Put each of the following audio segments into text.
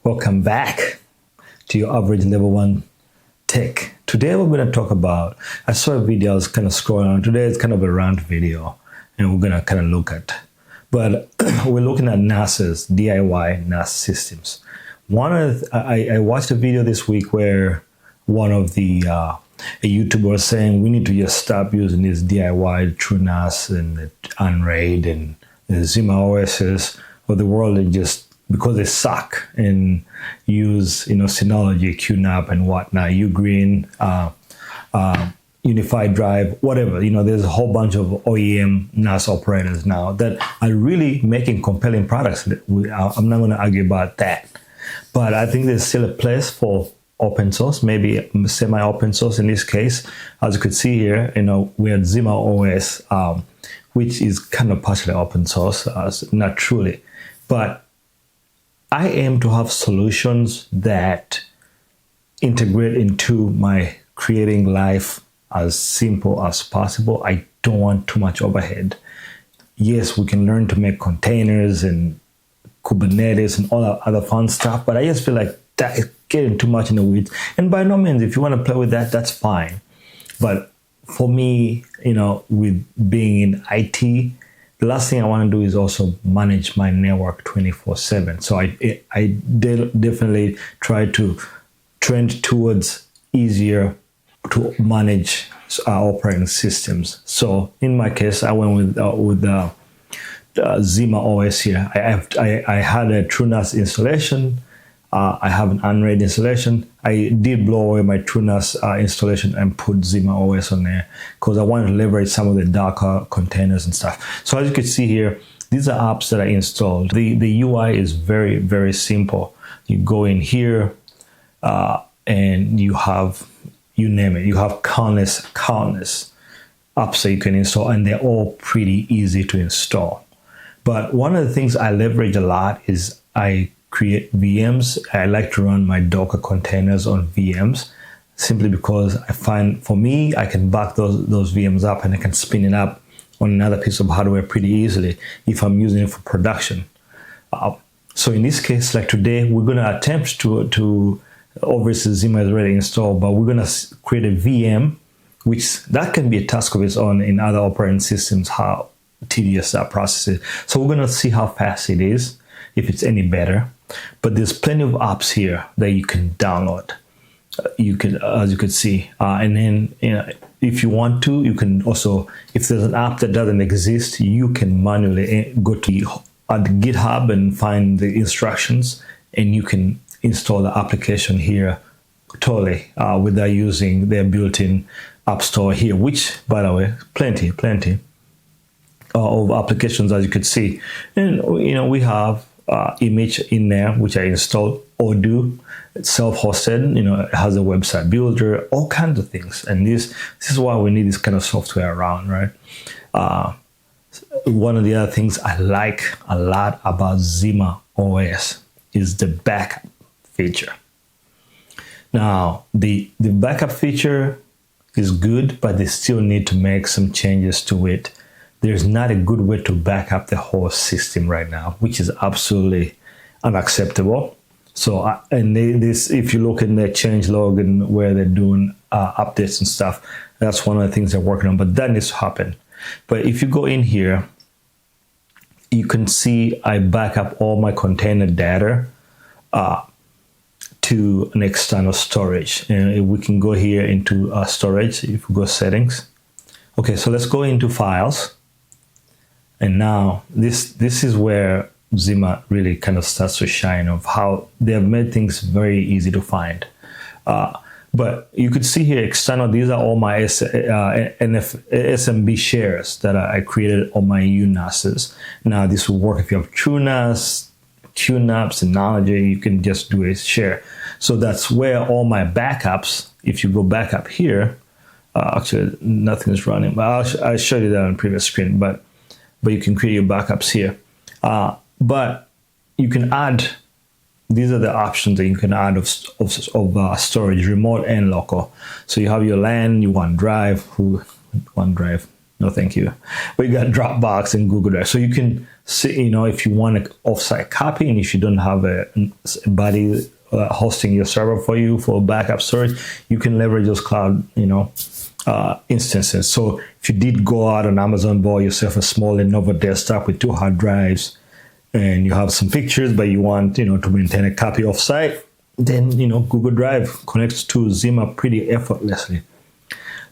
Welcome back to your average level 1 tech. Today we're going to talk about, I saw a video, I was kind of scrolling on. Today it's kind of a rant video and we're going to kind of look at, but we're looking at NAS's DIY NAS systems. I watched a video this week where one of a YouTuber was saying we need to just stop using this DIY True NAS and the Unraid and the Zima OSs of the world, and just because they suck and use Synology, QNAP and whatnot, Ugreen, Unified Drive, whatever. There's a whole bunch of OEM NAS operators now that are really making compelling products. I'm not going to argue about that, but I think there's still a place for open source, maybe semi-open source in this case. As you could see here, we had Zima OS, which is kind of partially open source, not truly, but I aim to have solutions that integrate into my creating life as simple as possible. I don't want too much overhead. Yes, we can learn to make containers and Kubernetes and all that other fun stuff, but I just feel like that is getting too much in the weeds. And by no means, if you want to play with that, that's fine. But for me, with being in IT, the last thing I want to do is also manage my network 24/7. So I definitely try to trend towards easier to manage operating systems. So in my case, I went with Zima OS here. I had a TrueNAS installation. I have an Unraid installation. I did blow away my TrueNAS installation and put Zima OS on there because I wanted to leverage some of the Docker containers and stuff. So as you can see here, these are apps that I installed. The UI is very, very simple. You go in here and you have, you name it, you have countless apps that you can install, and they're all pretty easy to install. But one of the things I leverage a lot is I create VMs. I like to run my Docker containers on VMs simply because I find, for me, I can back those VMs up and I can spin it up on another piece of hardware pretty easily if I'm using it for production. So in this case, like today, we're going to attempt to obviously Zima is already installed, but we're going to create a VM, which that can be a task of its own in other operating systems, how tedious that process is. So we're going to see how fast it is, if it's any better. But there's plenty of apps here that you can download. You can, as you can see, and then if you want to, you can also, if there's an app that doesn't exist, you can manually go to GitHub and find the instructions, and you can install the application here totally without using their built-in app store here, which, by the way, plenty of applications, as you could see. And we have image in there, which I installed. Odoo, it's self-hosted, it has a website builder, all kinds of things. And this is why we need this kind of software around, right? One of the other things I like a lot about Zima OS is the backup feature. Now, the backup feature is good, but they still need to make some changes to it. There's not a good way to back up the whole system right now, which is absolutely unacceptable. So, if you look in their change log and where they're doing updates and stuff, that's one of the things they're working on, but that needs to happen. But if you go in here, you can see I back up all my container data to an external storage. And we can go here into storage, if we go settings. Okay, so let's go into files. And now this is where Zima really kind of starts to shine, of how they have made things very easy to find. But you could see here external, these are all my SMB shares that I created on my UNASs. Now this will work if you have TrueNAS, QNAP, Synology, you can just do a share. So that's where all my backups, if you go back up here, actually nothing is running, but I'll show you that on the previous screen, but you can create your backups here. But you can add, these are the options that you can add of storage, remote and local. So you have your LAN, you want OneDrive, No, thank you. But you got Dropbox and Google Drive. So you can see, if you want an offsite copy and if you don't have anybody hosting your server for you for backup storage, you can leverage those cloud, instances. So if you did go out on Amazon, buy yourself a small Lenovo desktop with 2 hard drives, and you have some pictures, but you want, to maintain a copy offsite, then, Google Drive connects to Zima pretty effortlessly.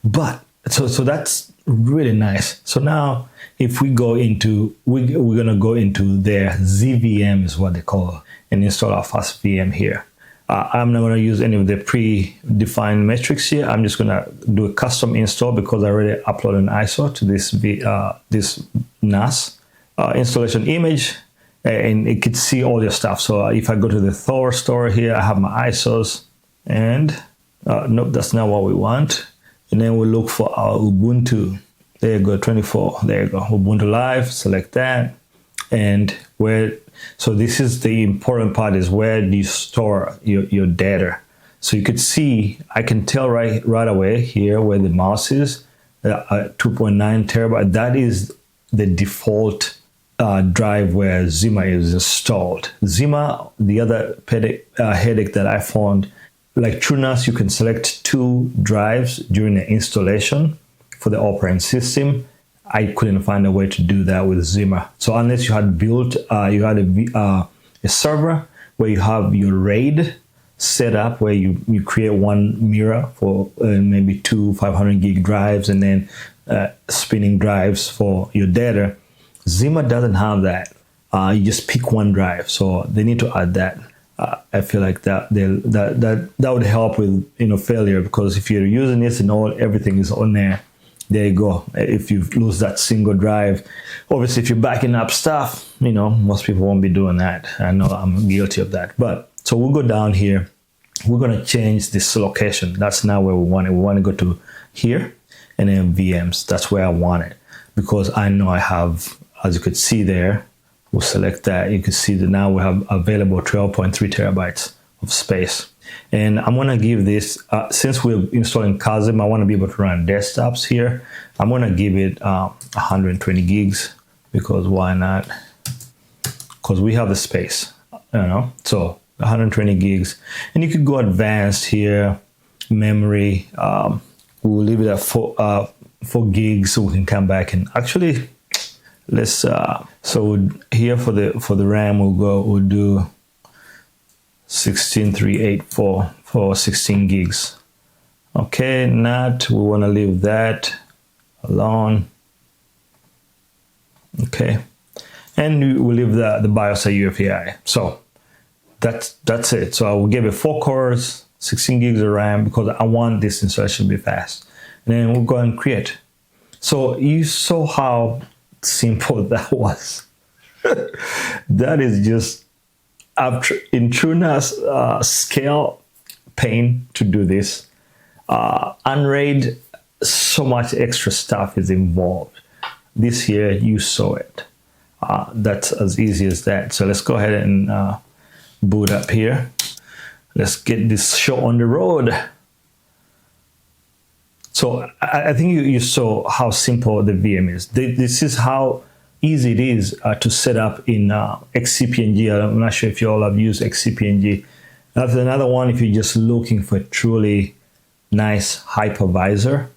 But so that's really nice. So now if we go into, we're going to go into their ZVM is what they call, and install our first VM here. I'm not going to use any of the pre-defined metrics here. I'm just going to do a custom install because I already uploaded an ISO to this NAS installation image, and it could see all your stuff. So if I go to the Thor store here, I have my ISOs, and nope, that's not what we want. And then we look for our Ubuntu. There you go, 24. There you go, Ubuntu Live. Select that, and so this is the important part, is where do you store your data. So you could see, I can tell right away here where the mouse is, 2.9 terabyte. That is the default drive where Zima is installed. Zima, the other headache that I found, like TrueNAS, you can select 2 drives during the installation for the operating system. I couldn't find a way to do that with Zima. So unless you had built, you had a server where you have your RAID set up, where you create one mirror for maybe 2 500 gig drives, and then spinning drives for your data. Zima doesn't have that. You just pick one drive. So they need to add that. I feel like that would help with failure, because if you're using this and everything is on there you go. If you lose that single drive, obviously if you're backing up stuff, most people won't be doing that. I know I'm guilty of that. But so we'll go down here. We're going to change this location. That's not where we want it. We want to go to here and then VMs. That's where I want it, because I know I have, as you could see there, we'll select that. You can see that now we have available 12.3 terabytes of space. And I'm going to give this, since we're installing Kasm, I want to be able to run desktops here. I'm going to give it 120 gigs, because why not? Because we have the space, so 120 gigs. And you could go advanced here, memory. We'll leave it at 4 gigs, so we can come back and actually, let's, so here for the RAM, we'll do 16384 for 16 gigs. Okay, we want to leave that alone. Okay, and we'll leave the BIOS at UEFI. So that's it. So I will give it 4 cores, 16 gigs of RAM, because I want this installation to be fast. And then we'll go and create. So you saw how simple that was. That is just in TrueNAS scale pain to do this. Unraid, so much extra stuff is involved. This here, you saw it. That's as easy as that. So let's go ahead and boot up here. Let's get this show on the road. So I think you saw how simple the VM is. This is how easy it is to set up in XCPNG. I'm not sure if you all have used XCPNG. That's another one if you're just looking for a truly nice hypervisor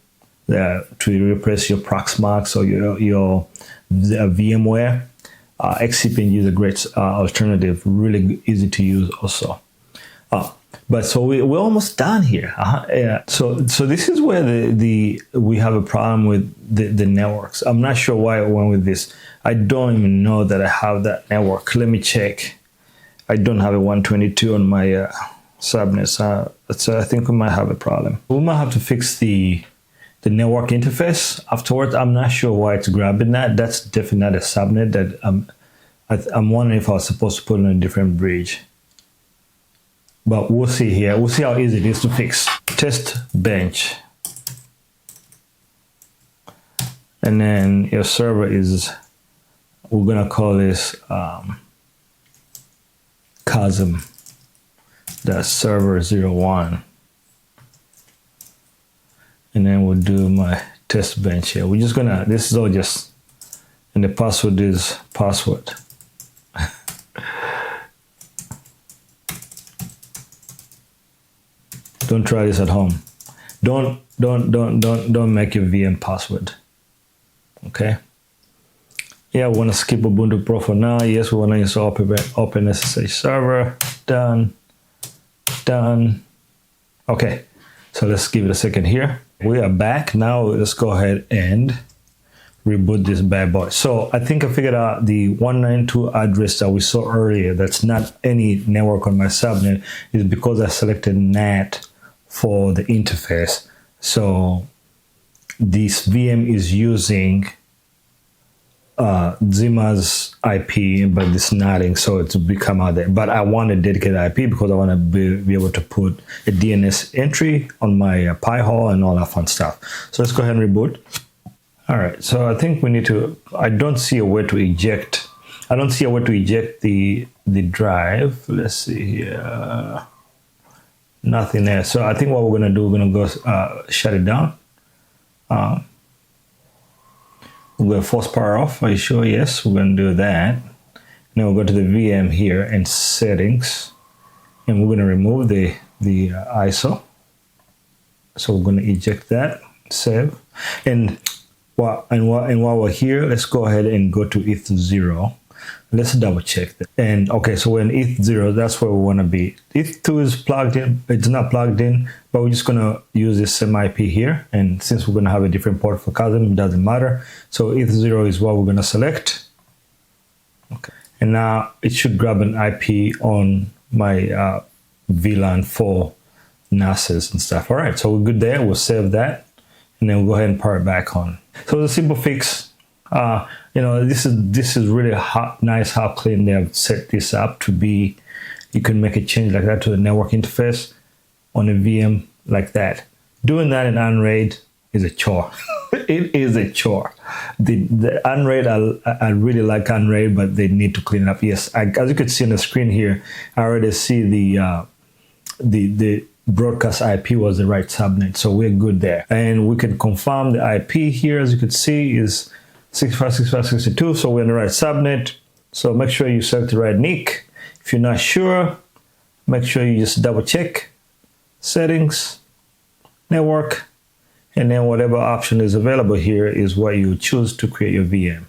to replace your Proxmox or your VMware. XCPNG is a great alternative, really easy to use also. But so we're almost done here. Yeah. So this is where we have a problem with the networks. I'm not sure why I went with this. I don't even know that I have that network. Let me check. I don't have a 122 on my subnet. So I think we might have a problem. We might have to fix the network interface afterwards. I'm not sure why it's grabbing that. That's definitely not a subnet. That I'm wondering if I was supposed to put in a different bridge. But we'll see here. We'll see how easy it is to fix. Test bench. And then your server is, we're going to call this Kasm. That's server 01. And then we'll do my test bench here. We're just gonna, this is all just, and the password is password. Don't try this at home. Don't make your VM password. Okay. Yeah, we want to skip Ubuntu Pro for now. Yes, we want to install OpenSSH server. Done. Done. Okay. So let's give it a second here. We are back. Now let's go ahead and reboot this bad boy. So I think I figured out the 192 address that we saw earlier. That's not any network on my subnet. Is because I selected NAT for the interface. So this VM is using Zima's IP, but it's NATing, so it's become out there. But I want a dedicated IP because I want to be able to put a DNS entry on my Pi-hole and all that fun stuff. So let's go ahead and reboot. All right, so I think we need to, I don't see a way to eject. I don't see a way to eject the drive. Let's see here. Nothing there. So I think what we're going to do, we're going to go shut it down. We're going to force power off. Are you sure? Yes, we're going to do that. Now we'll go to the VM here and settings, and we're going to remove the ISO. So we're going to eject that, save, and while we're here, let's go ahead and go to ETH0. Let's double check that. And okay, so we're in ETH0, that's where we want to be. ETH2 is plugged in, it's not plugged in, but we're just going to use this same IP here. And since we're going to have a different port for Kasm, it doesn't matter. So ETH0 is what we're going to select. Okay. And now it should grab an IP on my VLAN for NASs and stuff. All right, so we're good there. We'll save that, and then we'll go ahead and power it back on. So the simple fix. You know, this is really nice how clean they have set this up to be. You can make a change like that to the network interface on a VM like that. Doing that in Unraid is a chore. It is a chore. The Unraid, I really like Unraid, but they need to clean it up. Yes, as you can see on the screen here, I already see the broadcast IP was the right subnet, so we're good there. And we can confirm the IP here, as you can see, is 656562, so we're in the right subnet. So make sure you select the right NIC. If you're not sure, make sure you just double check settings, network, and then whatever option is available here is what you choose to create your VM.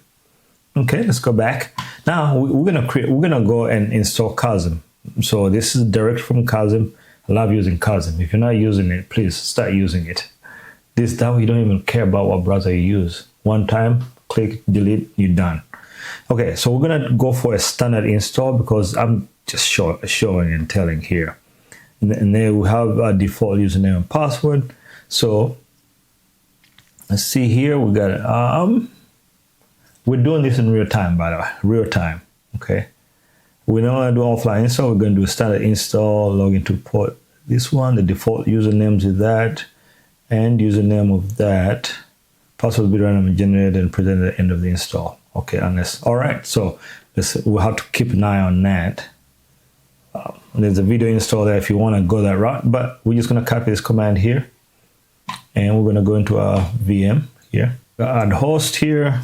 Okay, let's go back. Now we're gonna go and install Kasm. So this is direct from Kasm. I love using Kasm. If you're not using it, please start using it. That way you don't even care about what browser you use. One time, click, delete, you're done. Okay, so we're gonna go for a standard install because I'm just showing and telling here. And then we have a default username and password. So let's see here, we got we're doing this in real time, by the way, real time. Okay, we're not gonna do offline install. We're gonna do a standard install, log into port this one. The default usernames is that, and username of that. Password will be randomly generated and presented at the end of the install. Okay, unless, all right, so we'll have to keep an eye on that. There's a video install there if you want to go that route, but we're just going to copy this command here, and we're going to go into our VM here. Add host here.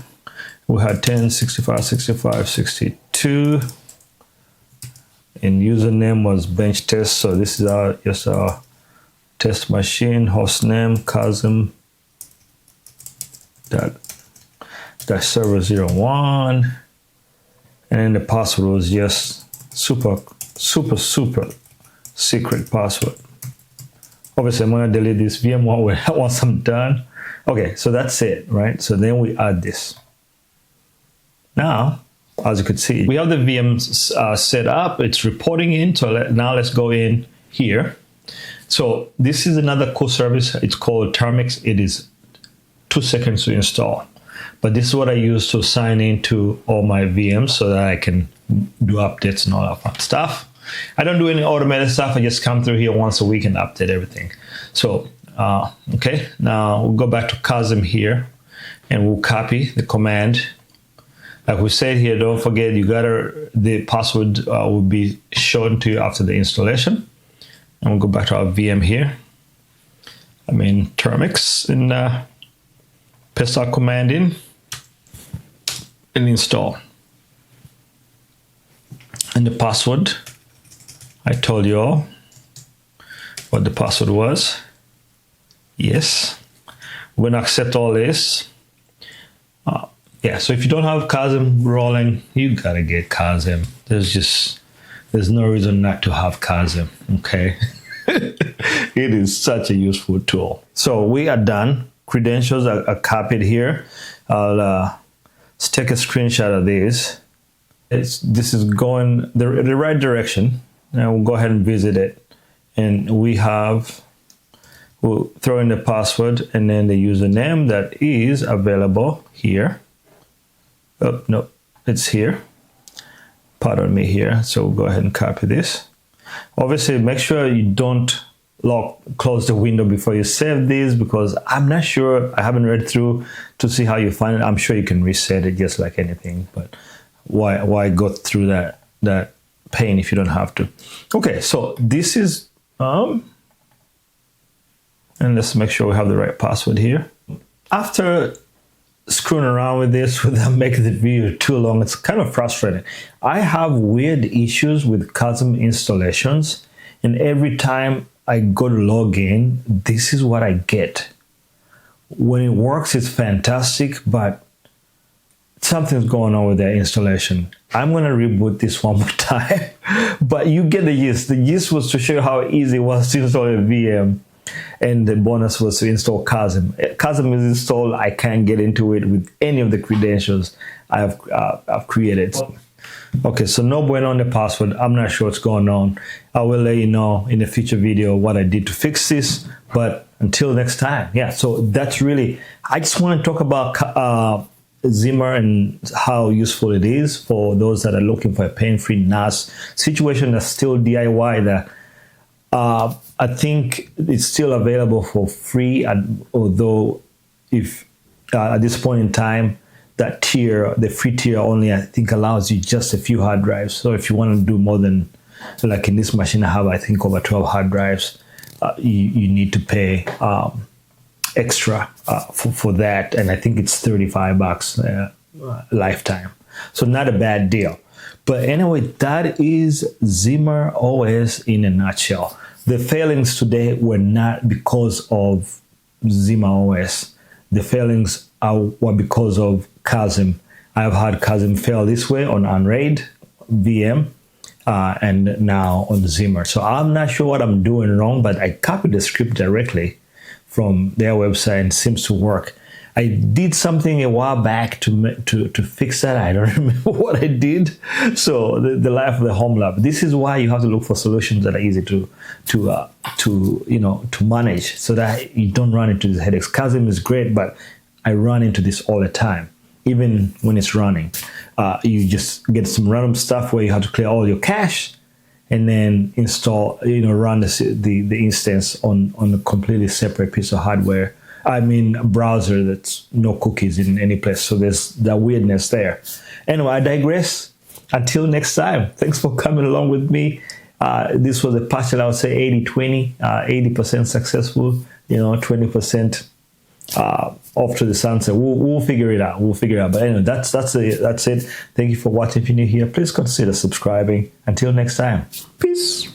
We had 10.65.65.62, and username was bench test. So this is just our test machine. Host name Kasm. That server 01, and then the password was just super secret password. Obviously, I'm gonna delete this VM once I'm done. Okay, so that's it, right? So then we add this. Now, as you can see, we have the VM set up. It's reporting in. So now let's go in here. So this is another cool service. It's called Termix. It is 2 seconds to install, but this is what I use to sign into all my VMs so that I can do updates and all that fun stuff. I don't do any automated stuff. I just come through here once a week and update everything. So okay, now we'll go back to Kasm here, and we'll copy the command. Like we said here, don't forget the password will be shown to you after the installation. And we'll go back to our VM here. I'm in Termix, and paste our command in and install. And the password, I told you all what the password was. Yes, we're gonna accept all this. Yeah, so if you don't have Kasm rolling, you gotta get Kasm. There's no reason not to have Kasm, okay? It is such a useful tool. So we are done. Credentials are copied here. I'll take a screenshot of this. This is going the right direction. Now we'll go ahead and visit it. And we'll throw in the password and then the username that is available here. Oh, no, it's here. Pardon me here. So we'll go ahead and copy this. Obviously, make sure you don't close the window before you save these, because I'm not sure, I haven't read through to see how you find it. I'm sure you can reset it just like anything, but why go through that pain if you don't have to? Okay, so this is, and let's make sure we have the right password here. After screwing around with this without making the video too long, it's kind of frustrating. I have weird issues with Kasm installations, and every time I go to log in, this is what I get. When it works, it's fantastic, but something's going on with that installation. I'm going to reboot this one more time, but you get the gist. The gist was to show you how easy it was to install a VM, and the bonus was to install Kasm. Kasm is installed. I can't get into it with any of the credentials I've created. Okay, so no bueno on the password. I'm not sure what's going on. I will let you know in a future video what I did to fix this, but until next time, yeah, so that's really, I just want to talk about Zima and how useful it is for those that are looking for a pain-free NAS situation that's still DIY. That I think it's still available for free, although if at this point in time, that tier, the free tier only, I think allows you just a few hard drives. So if you want to do more than, like in this machine, I have, I think, over 12 hard drives, you need to pay extra for that. And I think it's $35 lifetime. So not a bad deal. But anyway, that is Zima OS in a nutshell. The failings today were not because of Zima OS. The failings were because of Kasm. I've had Kasm fail this way on Unraid VM and now on Zima. So I'm not sure what I'm doing wrong, but I copied the script directly from their website and it seems to work. I did something a while back to fix that. I don't remember what I did. So the life of the home lab. This is why you have to look for solutions that are easy to manage, so that you don't run into these headaches. Kasm is great, but I run into this all the time. Even when it's running, you just get some random stuff where you have to clear all your cache and then install, run the instance on a completely separate piece of hardware. I mean, a browser that's no cookies in any place. So there's that weirdness there. Anyway, I digress. Until next time, thanks for coming along with me. This was a partial, I would say 80-20, 80% successful, 20% off to the sunset. We'll figure it out. But anyway, that's it. Thank you for watching. If you're new here, please consider subscribing. Until next time, peace.